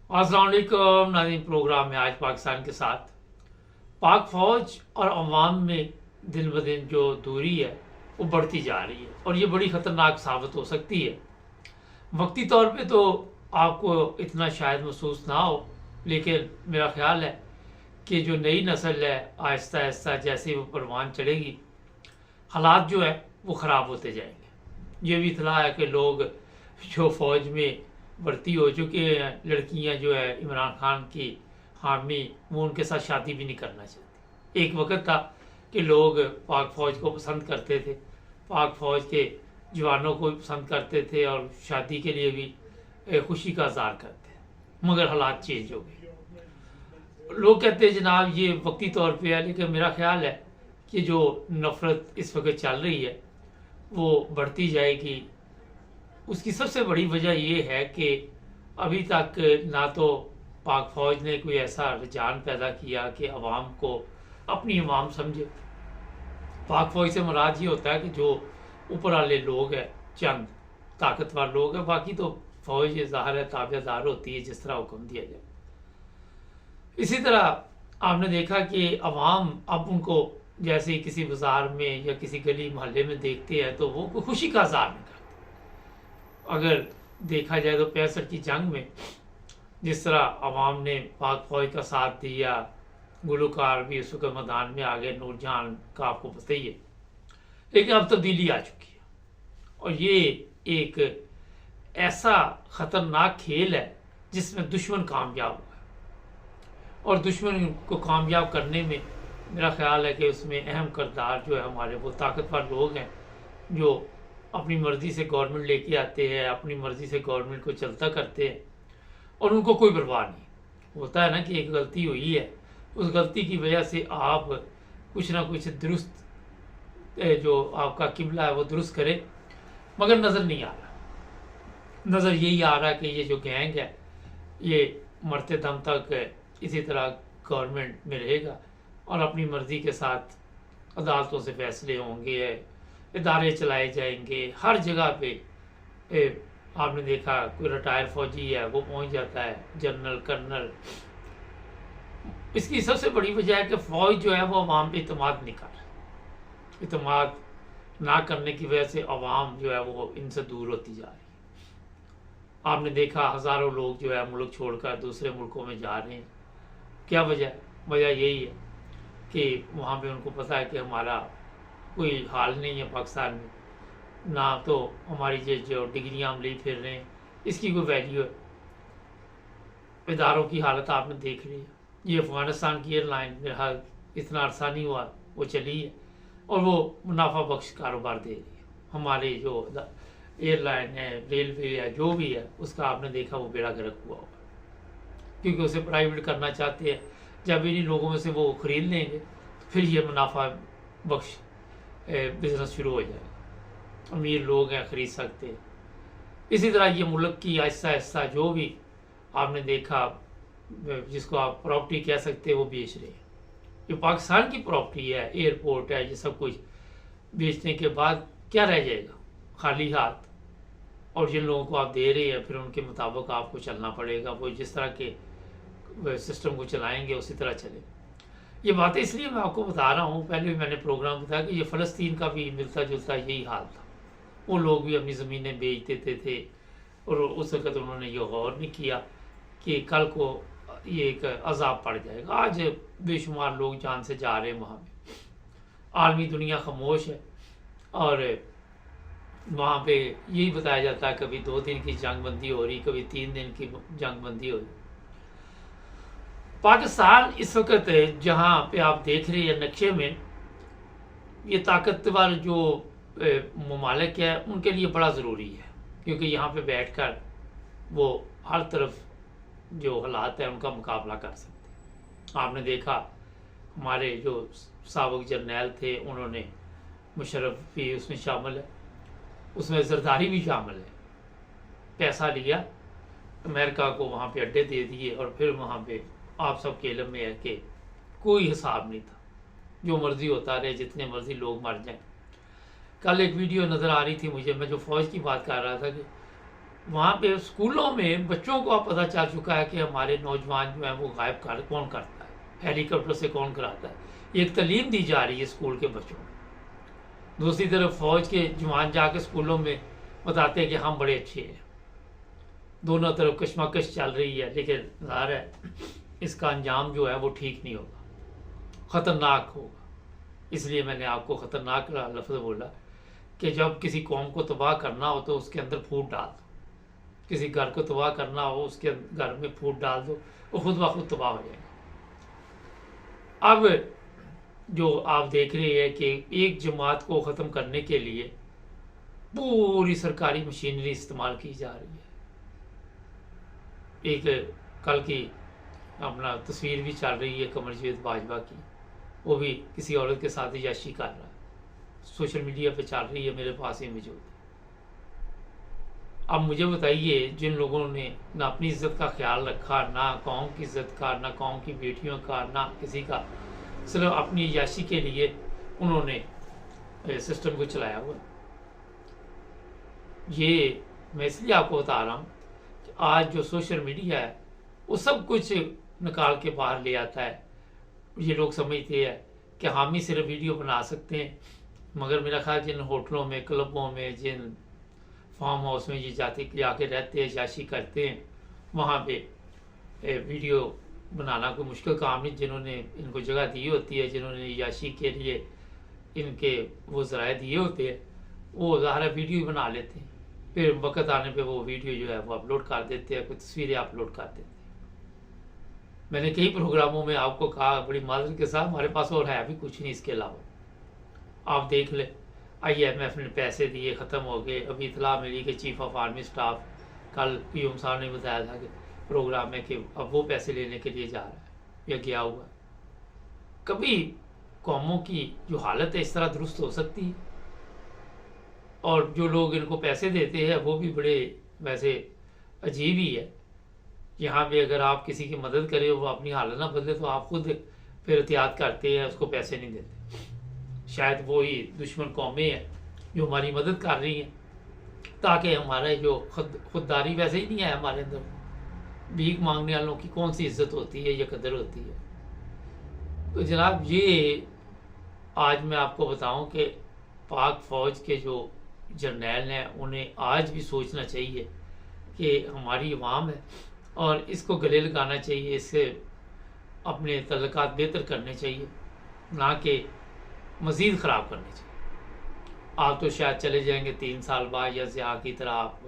अस्सलाम वालेकुम नाज़रीन। प्रोग्राम में आज पाकिस्तान के साथ पाक फ़ौज और अवाम में दिन ब दिन जो दूरी है वो बढ़ती जा रही है और ये बड़ी ख़तरनाक साबित हो सकती है। वक्ती तौर पे तो आपको इतना शायद महसूस ना हो, लेकिन मेरा ख्याल है कि जो नई नस्ल है आहिस्ता आहिस्ता जैसे वो परवान चढ़ेगी, हालात जो है वो ख़राब होते जाएंगे। ये भी इतला है कि लोग जो फ़ौज में भर्ती हो चुके हैं, लड़कियां जो है इमरान खान की हामी, वो उनके साथ शादी भी नहीं करना चाहती। एक वक्त था कि लोग पाक फ़ौज को पसंद करते थे, पाक फ़ौज के जवानों को भी पसंद करते थे और शादी के लिए भी खुशी का इजहार करते हैं। मगर हालात चेंज हो गए। लोग कहते हैं जनाब ये वक्ती तौर पे है, लेकिन मेरा ख्याल है कि जो नफ़रत इस वक्त चल रही है वो बढ़ती जाएगी। उसकी सबसे बड़ी वजह यह है कि अभी तक ना तो पाक फ़ौज ने कोई ऐसा रुझान पैदा किया कि अवाम को अपनी अवाम समझे। पाक फ़ौज से मुराद ये होता है कि जो ऊपर वाले लोग हैं, चंद ताकतवर लोग हैं, बाकी तो फ़ौज ज़ाहिर है ताबेदार होती है जिस तरह हुक्म दिया जाए। इसी तरह आपने देखा कि अवाम अब उनको जैसे ही किसी बाजार में या किसी गली मोहल्ले में देखते हैं तो वो खुशी का इजहार नहीं करते। अगर देखा जाए तो 65 की जंग में जिस तरह अवाम ने पाक फौज का साथ दिया, गुलकार भी उस वक्त मैदान में आ गए, नूरजहान का आपको पता ही है। लेकिन अब तब्दीली आ चुकी है और ये एक ऐसा खतरनाक खेल है जिसमें दुश्मन कामयाब हुआ है और दुश्मन को कामयाब करने में मेरा ख्याल है कि उसमें अहम किरदार जो है हमारे वो ताकतवर लोग हैं जो अपनी मर्ज़ी से गवर्नमेंट लेके आते हैं, अपनी मर्ज़ी से गवर्नमेंट को चलता करते हैं और उनको कोई परवाह नहीं। होता है ना कि एक गलती हुई है, उस गलती की वजह से आप कुछ ना कुछ दुरुस्त जो आपका किबला है वो दुरुस्त करें, मगर नज़र नहीं आ रहा। नज़र यही आ रहा है कि ये जो गैंग है ये मरते दम तक इसी तरह गवर्नमेंट में रहेगा और अपनी मर्ज़ी के साथ अदालतों से फैसले होंगे, इदारे चलाए जाएंगे। हर जगह पे आपने देखा कोई रिटायर फौजी है वो पहुंच जाता है, जनरल कर्नल। इसकी सबसे बड़ी वजह है कि फ़ौज जो है वो अवाम पे इतमाद नहीं कर रहा। इतमाद ना करने की वजह से अवाम जो है वो इनसे दूर होती जा रही है। आपने देखा हज़ारों लोग जो है मुल्क छोड़कर दूसरे मुल्कों में जा रहे हैं। क्या वजह है? वजह यही है कि वहाँ पे उनको पता है कि हमारा कोई हाल नहीं है पाकिस्तान में, ना तो हमारी जो डिग्रियाँ हम ले फिर रहे हैं इसकी कोई वैल्यू है। इदारों की हालत आपने देख ली है। ये अफ़गानिस्तान की एयरलाइन मेरा हाल इतना अरसा नहीं हुआ वो चली है और वो मुनाफा बख्श कारोबार दे रही है। हमारे जो एयरलाइन है, रेलवे है, जो भी है उसका आपने देखा वो बेड़ा गर्क हुआ होगा, क्योंकि उसे प्राइवेट करना चाहते हैं। जब इन्हीं लोगों में से वो ख़रीद लेंगे तो फिर ये मुनाफा बख्श बिज़नेस शुरू हो जाएगा। अमीर लोग हैं ख़रीद सकते हैं। इसी तरह ये मुल्क की आहिस्ता आहिस्ता जो भी आपने देखा जिसको आप प्रॉपर्टी कह सकते हैं वो बेच रहे हैं। ये पाकिस्तान की प्रॉपर्टी है, एयरपोर्ट है, ये सब कुछ बेचने के बाद क्या रह जाएगा? खाली हाथ। और जिन लोगों को आप दे रहे हैं फिर उनके मुताबिक आपको चलना पड़ेगा। वो जिस तरह के सिस्टम को चलाएंगे उसी तरह चलेगा। ये बातें इसलिए मैं आपको बता रहा हूँ, पहले भी मैंने प्रोग्राम बताया कि ये फ़लस्तीन का भी मिलता जुलता यही हाल था। वो लोग भी अपनी ज़मीनें बेच देते थे और उस वक़्त उन्होंने ये गौर नहीं किया कि कल को ये एक अजाब पड़ जाएगा। आज बेशुमार लोग जान से जा रहे हैं वहाँ पे। आलमी दुनिया खामोश है और वहाँ पे यही बताया जाता है कभी 2 दिन की जंग बंदी हो रही, कभी 3 दिन की जंग बंदी हो रही। पाकिस्तान इस वक्त जहाँ पे आप देख रहे हैं नक्शे में, ये ताकतवर जो ममालिक है उनके लिए बड़ा ज़रूरी है, क्योंकि यहाँ पे बैठकर वो हर तरफ जो हालात है उनका मुकाबला कर सकते हैं। आपने देखा हमारे जो साबिक जर्नैल थे उन्होंने, मुशर्रफ भी उसमें शामिल है, उसमें जरदारी भी शामिल है, पैसा लिया अमेरिका को, वहाँ पे अड्डे दे दिए और फिर वहाँ पे आप सब के इल्म में है कि कोई हिसाब नहीं था, जो मर्ज़ी होता रहे, जितने मर्ज़ी लोग मर जाएं। कल एक वीडियो नज़र आ रही थी मुझे, मैं जो फ़ौज की बात कर रहा था कि वहाँ पे स्कूलों में बच्चों को अब पता चल चुका है कि हमारे नौजवान जो है वो गायब कौन करता है, हेलीकॉप्टर से कौन कराता है। एक तालीम दी जा रही है स्कूल के बच्चों को। दूसरी तरफ फौज के जवान जाके स्कूलों में बताते हैं कि हम बड़े अच्छे हैं। दोनों तरफ कशमकश चल रही है, लेकिन ज़ाहिर है इसका अंजाम जो है वो ठीक नहीं होगा, ख़तरनाक होगा। इसलिए मैंने आपको ख़तरनाक लफ्ज़ बोला कि जब किसी कौम को तबाह करना हो तो उसके अंदर फूट डाल दो। किसी घर को तबाह करना हो उसके घर में फूट डाल दो, वो खुद ब खुद तबाह हो जाएगा। अब जो आप देख रहे हैं कि एक जमात को ख़त्म करने के लिए पूरी सरकारी मशीनरी इस्तेमाल की जा रही है। एक कल की अपना तस्वीर भी चल रही है कमरजीत बाजवा की, वो भी किसी औरत के साथ याशी कर रहा है, सोशल मीडिया पे चल रही है, मेरे पास ही मौजूद है। अब मुझे बताइए, जिन लोगों ने ना अपनी इज्जत का ख्याल रखा, ना कौम की इज्जत का, ना कौम की बेटियों का, ना किसी का, सिर्फ अपनी याशी के लिए उन्होंने सिस्टम को चलाया हुआ। ये मैं इसलिए आपको बता रहा हूँ कि आज जो सोशल मीडिया है वो सब कुछ निकाल के बाहर ले आता है। ये लोग समझते हैं कि हम ही सिर्फ वीडियो बना सकते हैं, मगर मेरा ख्याल जिन होटलों में, क्लबों में, जिन फार्म हाउस में ये जाके रहते हैं, याशी करते हैं, वहाँ पे वीडियो बनाना कोई मुश्किल काम नहीं। जिन्होंने इनको जगह दी होती है, जिन्होंने याशी के लिए इनके वो ज़राए दिए होते हैं, वो ज़ाहिर वीडियो ही बना लेते हैं। फिर वक्त आने पे वो वीडियो जो है वो अपलोड कर देते हैं, कोई तस्वीरें अपलोड कर देते हैं। मैंने कई प्रोग्रामों में आपको कहा बड़ी माजरत के साथ, हमारे पास और है भी कुछ नहीं इसके अलावा। आप देख ले, IMF ने पैसे दिए, ख़त्म हो गए। अभी इतला मिली कि चीफ ऑफ आर्मी स्टाफ कल पीएम साहब ने बताया था कि प्रोग्राम में कि अब वो पैसे लेने के लिए जा रहा है या गया हुआ। कभी कौमों की जो हालत है इस तरह दुरुस्त हो सकती है? और जो लोग इनको पैसे देते हैं वो भी बड़े वैसे अजीब ही है। यहाँ पे अगर आप किसी की मदद करें, वो अपनी हालत ना बदले, तो आप खुद फिर एहतियात करते हैं, उसको पैसे नहीं देते। शायद वो ही दुश्मन कौमें हैं जो हमारी मदद कर रही हैं, ताकि हमारा जो खुददारी वैसे ही नहीं है हमारे अंदर। भीख मांगने वालों की कौन सी इज्जत होती है या कदर होती है? तो जनाब, ये आज मैं आपको बताऊं कि पाक फ़ौज के जो जर्नैल हैं उन्हें आज भी सोचना चाहिए कि हमारी अवाम है और इसको गले लगाना चाहिए, इससे अपने तल्लुकात बेहतर करने चाहिए, ना कि मज़ीद ख़राब करने चाहिए। आप तो शायद चले जाएंगे 3 साल बाद, या ज़िया की तरह आप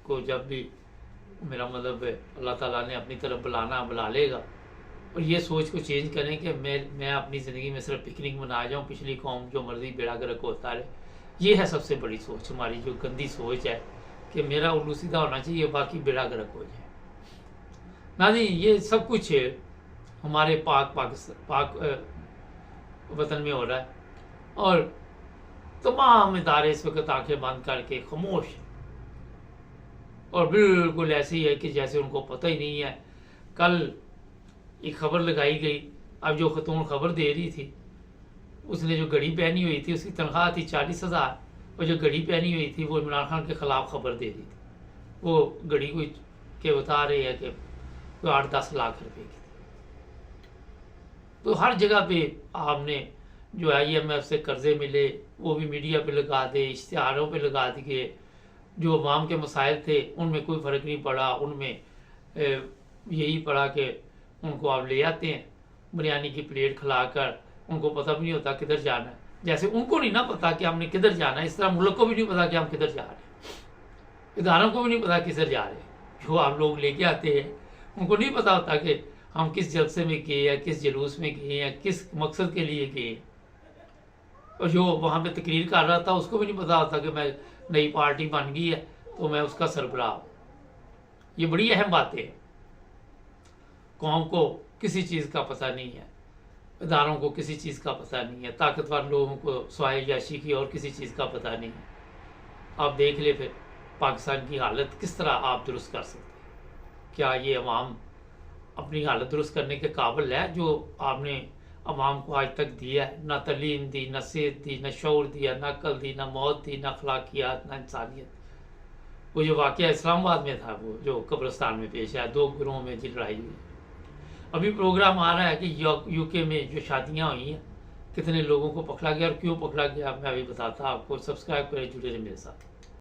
को जब भी मेरा मतलब अल्लाह ताला ने अपनी तरफ बुला लेगा। और ये सोच को चेंज करें कि मैं अपनी ज़िंदगी में सिर्फ पिकनिक मना जाऊँ, पिछली कौम जो मर्ज़ी बेड़ा गर्क होता रहे। ये है सबसे बड़ी सोच, हमारी जो गंदी सोच है कि मेरा उल्लू सीधा होना चाहिए, बाकी बेड़ा गर्क हो जाए। ना जी, ये सब कुछ हमारे पाक वतन में हो रहा है और तमाम इदारे इस वक्त आंखें बंद करके खामोश हैं और बिल्कुल ऐसे ही है कि जैसे उनको पता ही नहीं है। कल एक खबर लगाई गई, अब जो खतून खबर दे रही थी उसने जो घड़ी पहनी हुई थी उसकी तनख्वाह थी 40,000, और जो घड़ी पहनी हुई थी वो इमरान खान के ख़िलाफ़ खबर दे रही थी। वो घड़ी को के बता रहे हैं कि 8-10 लाख रुपए की थी। तो हर जगह पे आपने जो IMF से कर्जे मिले वो भी मीडिया पे लगा दे, इश्तिहारों पे लगा दिए। जो अवाम के मसाइल थे उनमें कोई फ़र्क नहीं पड़ा, उनमें यही पड़ा कि उनको आप ले आते हैं बिरयानी की प्लेट खिलाकर, उनको पता भी नहीं होता किधर जाना है। जैसे उनको नहीं ना पता कि हमने किधर जाना है, इस तरह मुल्क को भी नहीं पता कि हम किधर जा रहे हैं, इदारों को भी नहीं पता किधर जा रहे हैं। जो आप लोग लेके आते हैं उनको नहीं पता होता कि हम किस जलसे में गए या किस जुलूस में गए या किस मकसद के लिए गए। और जो वहाँ पे तकरीर कर रहा था उसको भी नहीं पता होता कि मैं नई पार्टी बन गई है तो मैं उसका सरबराह। ये बड़ी अहम बातें हैं। कौम को किसी चीज़ का पता नहीं है, इदारों को किसी चीज़ का पता नहीं है, ताकतवर लोगों को स्वाय याशी की और किसी चीज़ का पता नहीं है। आप देख ले फिर पाकिस्तान की हालत किस तरह आप दुरुस्त कर सकते हैं? क्या ये अवाम अपनी हालत दुरुस्त करने के काबिल है जो आपने अवाम को आज तक दिया है? ना तलीम दी, ना सेहत दी, ना शऊर दिया, ना अक्ल दी, ना मौत दी, ना अखलाकियात, ना इंसानियत। वो जो वाकया इस्लामाबाद में था, वो जो कब्रिस्तान में पेश आया, 2 गिरोहों में जी लड़ाई हुई। अभी प्रोग्राम आ रहा है कि यूके में जो शादियां हुई हैं, कितने लोगों को पकड़ा गया और क्यों पकड़ा गया, मैं अभी बताता आपको। सब्सक्राइब करें, जुड़े रहे मेरे साथ।